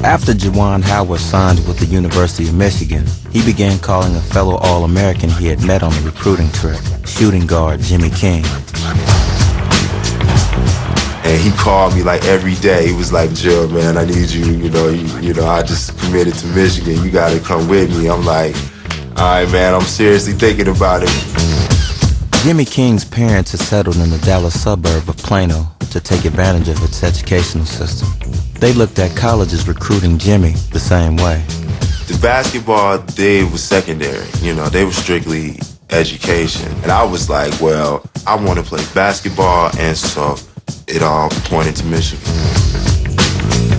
After Juwan Howard signed with the University of Michigan, he began calling a fellow All-American he had met on the recruiting trip, shooting guard Jimmy King. And he called me like every day. He was like, "Jill, man, I need you. You know, I just committed to Michigan. You got to come with me." I'm like, "All right, man, I'm seriously thinking about it." Jimmy King's parents had settled in the Dallas suburb of Plano to take advantage of its educational system. They looked at colleges recruiting Jimmy the same way. The basketball, they was secondary. You know, they were strictly education. And I was like, well, I want to play basketball, and so it all pointed to Michigan.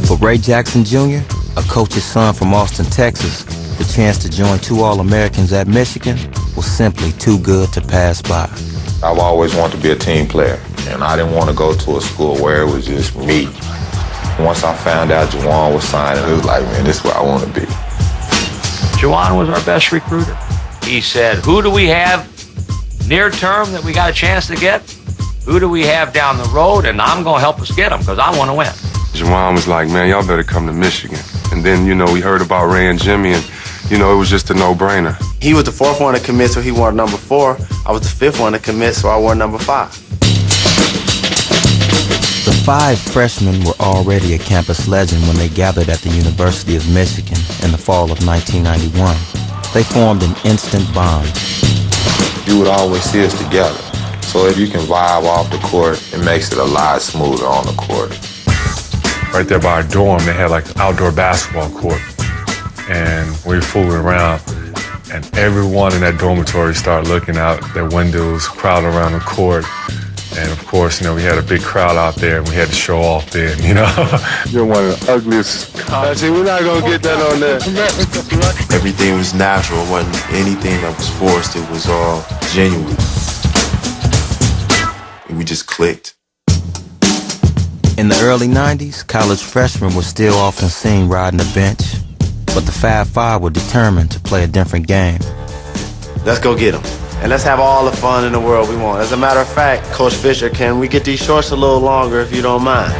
For Ray Jackson Jr., a coach's son from Austin, Texas, the chance to join two All-Americans at Michigan was simply too good to pass by. I've always wanted to be a team player, and I didn't want to go to a school where it was just me. Once I found out Juwan was signing, it was like, man, this is where I want to be. Juwan was our best recruiter. He said, who do we have near term that we got a chance to get? Who do we have down the road? And I'm going to help us get them because I want to win. Juwan was like, man, y'all better come to Michigan. And then, we heard about Ray and Jimmy, and, it was just a no-brainer. He was the fourth one to commit, so he wore number 4. I was the fifth one to commit, so I wore number 5. The 5 freshmen were already a campus legend when they gathered at the University of Michigan in the fall of 1991. They formed an instant bond. You would always see us together. So if you can vibe off the court, it makes it a lot smoother on the court. Right there by our dorm, they had like an outdoor basketball court. And we were fooling around, and everyone in that dormitory started looking out their windows, crowding around the court. And of course, we had a big crowd out there, and we had to show off then, You're one of the ugliest. See, we're not gonna get that on there. Everything was natural. It wasn't anything that was forced. It was all genuine. We just clicked. In the early 90s, college freshmen were still often seen riding the bench, but the Fab Five were determined to play a different game. Let's go get them. And let's have all the fun in the world we want. As a matter of fact, Coach Fisher, can we get these shorts a little longer if you don't mind?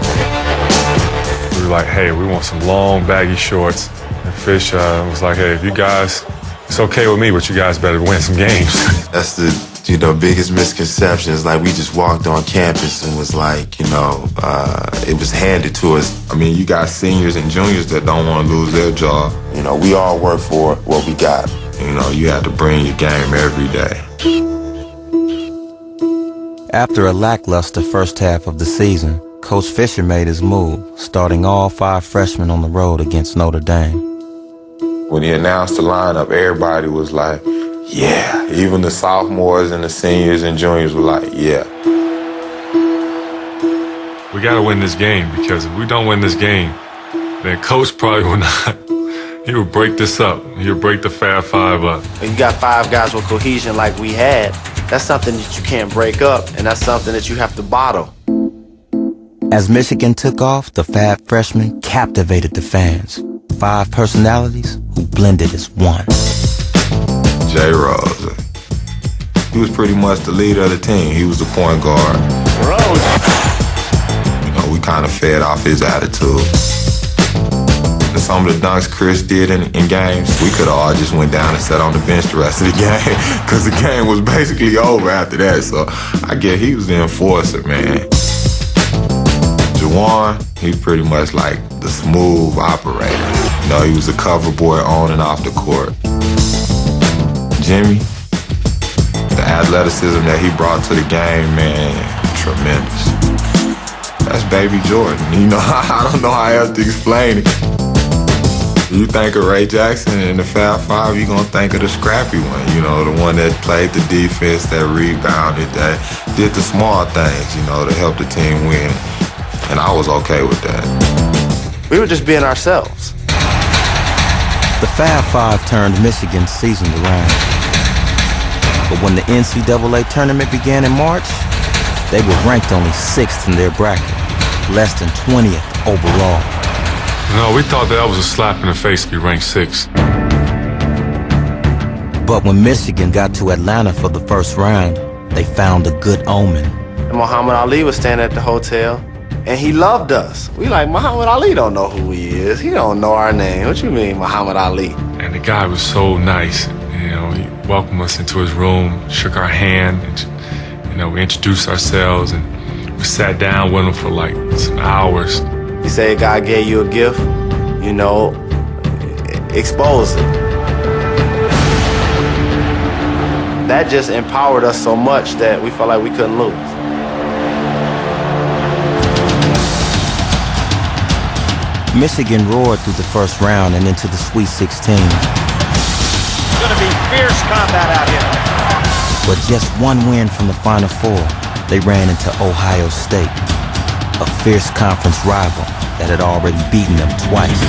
We were like, hey, we want some long, baggy shorts. And Fish was like, hey, if you guys, it's okay with me, but you guys better win some games. That's the biggest misconception. Is like we just walked on campus and was like, it was handed to us. I mean, you got seniors and juniors that don't want to lose their job. We all work for what we got. You have to bring your game every day. After a lackluster first half of the season, Coach Fisher made his move, starting all 5 freshmen on the road against Notre Dame. When he announced the lineup, everybody was like, yeah. Even the sophomores and the seniors and juniors were like, yeah. We got to win this game, because if we don't win this game, then Coach probably will not. He would break this up. He would break the Fab Five up. When you got 5 guys with cohesion like we had, that's something that you can't break up, and that's something that you have to bottle. As Michigan took off, the Fab freshmen captivated the fans. 5 personalities who blended as one. J. Rose. He was pretty much the leader of the team. He was the point guard. Rose. We kind of fed off his attitude. And some of the dunks Chris did in games, we could have all just went down and sat on the bench the rest of the game, because the game was basically over after that. So I guess he was the enforcer, man. Juwan, he's pretty much like the smooth operator. He was a cover boy on and off the court. Jimmy, the athleticism that he brought to the game, man, tremendous. That's baby Jordan. I don't know how else to explain it. You think of Ray Jackson and the Fab Five, you're going to think of the scrappy one, the one that played the defense, that rebounded, that did the small things, to help the team win. And I was okay with that. We were just being ourselves. The Fab Five turned Michigan's season around. But when the NCAA tournament began in March, they were ranked only 6th in their bracket, less than 20th overall. No, we thought that was a slap in the face to be ranked 6th. But when Michigan got to Atlanta for the first round, they found a good omen. And Muhammad Ali was standing at the hotel, And he loved us. We like, Muhammad Ali don't know who he is. He don't know our name. What you mean, Muhammad Ali? And the guy was so nice. You know, he welcomed us into his room, shook our hand, and, you know, we introduced ourselves, and we sat down with him for like some hours. You say God gave you a gift, you know, expose it. That just empowered us so much that we felt like we couldn't lose. Michigan roared through the first round and into the Sweet 16. It's gonna be fierce combat out here. But just one win from the Final Four, they ran into Ohio State, a fierce conference rival that had already beaten them twice.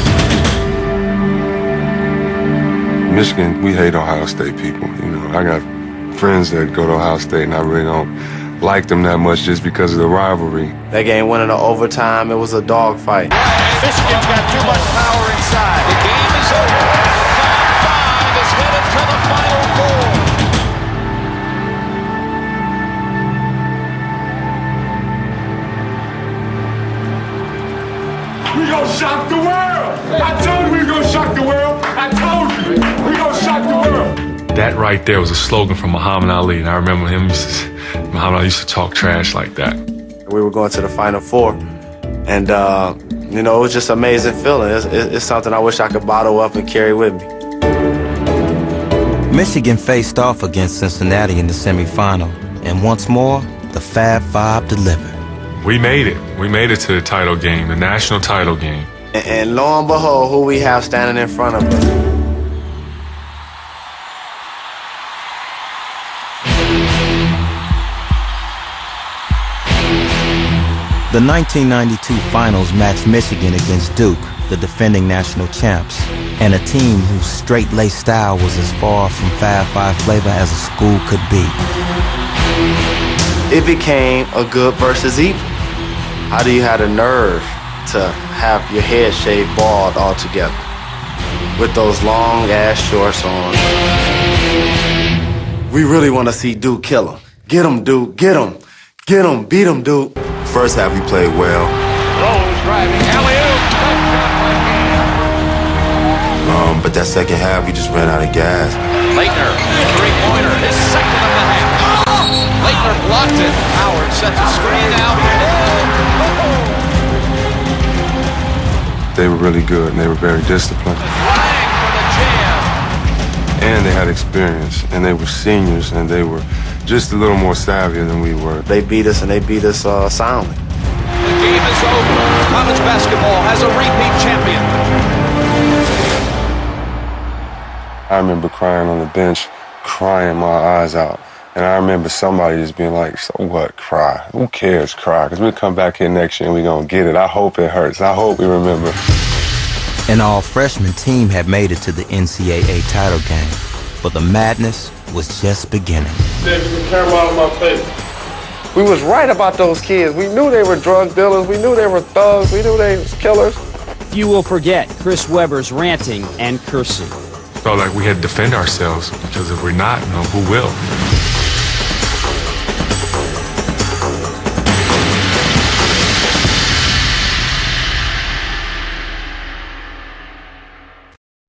Michigan, we hate Ohio State people. You know, I got friends that go to Ohio State, and I really don't like them that much just because of the rivalry. That game went into overtime. It was a dogfight. Michigan's got too much power inside. The game is over. Fab 5 is headed to the Final Four. We gonna shock the world! I told you we gonna shock the world! I told you! We gonna shock the world! That right there was a slogan from Muhammad Ali, and I remember Muhammad Ali used to talk trash like that. We were going to the Final Four, and you know, it was just an amazing feeling. It's something I wish I could bottle up and carry with me. Michigan faced off against Cincinnati in the semifinal, and once more, the Fab Five delivered. We made it. We made it to the title game, the national title game. And lo and behold, who we have standing in front of us. The 1992 finals matched Michigan against Duke, the defending national champs, and a team whose straight-laced style was as far from Fab Five flavor as a school could be. It became a good versus evil. How do you have the nerve to have your head shaved bald altogether with those long-ass shorts on? We really want to see Duke kill him. Get him, Duke. Get him. Get him. Beat him, Duke. First half, he played well. Rose driving. Alley-oop. But that second half, he just ran out of gas. Laettner, three-pointer, his second of the half. Laettner blocked it. Howard sets a screen out. They were really good, and they were very disciplined. Flag for the jam. And they had experience, and they were seniors, and they were just a little more savvy than we were. They beat us, and they beat us soundly. The game is over. College basketball has a repeat champion. I remember crying on the bench, crying my eyes out. And I remember somebody just being like, so what, cry? Who cares, cry? Because we'll come back here next year and we're going to get it. I hope it hurts. I hope we remember. An all-freshman team had made it to the NCAA title game, but the madness was just beginning. We was right about those kids. We knew they were drug dealers. We knew they were thugs. We knew they was killers. You will forget Chris Webber's ranting and cursing. Felt like we had to defend ourselves, because if we're not, you know, who will?